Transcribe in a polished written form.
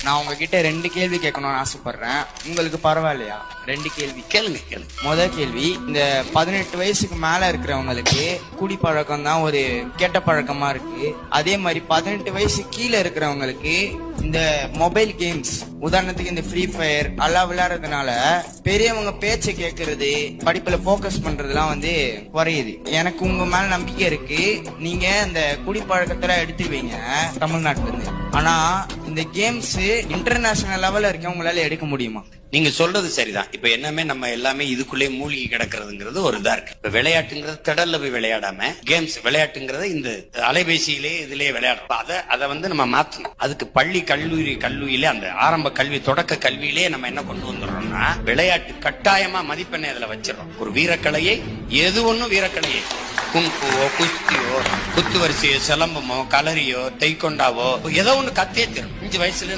நான் உங்ககிட்ட 2 கேள்வி கேட்கணும்னு ஆசைப்படுறேன். உங்களுக்கு பரவாயில்லையா? 2 கேள்வி. கேளுங்க. முதல் கேள்வி, இந்த 18 வயசுக்கு மேல இருக்கிறவங்களுக்கு குடிப்பழக்கம் தான் ஒரு கெட்ட பழக்கமா இருக்கு. அதே மாதிரி 18 வயசு கீழே இருக்கிறவங்களுக்கு இந்த மொபைல் கேம்ஸ், உதாரணத்துக்கு இந்த ஃப்ரீ ஃபயர் எல்லாம் விளையாடுறதுனால பெரியவங்க பேச்சை கேட்கறது, படிப்புல போக்கஸ் பண்றதுலாம் குறையுது. எனக்கு உங்க மேல நம்பிக்கை இருக்கு, நீங்க இந்த குடிப்பழக்கத்துல எடுத்துவீங்க தமிழ்நாட்டுல இருந்து. ஆனா இந்த கேம்ஸ் இன்டர்நேஷனல் லெவல்ல இருக்க உங்களால எடுக்க முடியுமா? நீங்க சொல்றது சரிதான். இப்ப என்னமே நம்ம எல்லாமே இதுக்குள்ளே மூழ்கி கிடக்கிறதுங்கிறது ஒரு இதா இருக்கு. இப்ப விளையாட்டுங்கிறது திடல்ல போய் விளையாடாம கேம்ஸ் விளையாட்டுங்கிறத இந்த அலைபேசியிலே இதுலயே விளையாடும். அதை நம்ம மாத்தணும். அதுக்கு பள்ளி கல்லூரியிலே அந்த ஆரம்ப கல்வி தொடக்க கல்வியிலே நம்ம என்ன கொண்டு வந்துடுறோம்னா விளையாட்டு கட்டாயமா மதிப்பெண்ணை அதுல வச்சிடறோம். ஒரு வீரக்கலையை எது ஒண்ணும் வீரக்கலையை குங்குவோ குஸ்தியோ குத்து வரிசையோ சிலம்பமோ கலரியோ தைக்கொண்டாவோ ஏதோ ஒண்ணு கத்தே தரும். 5 வயசுல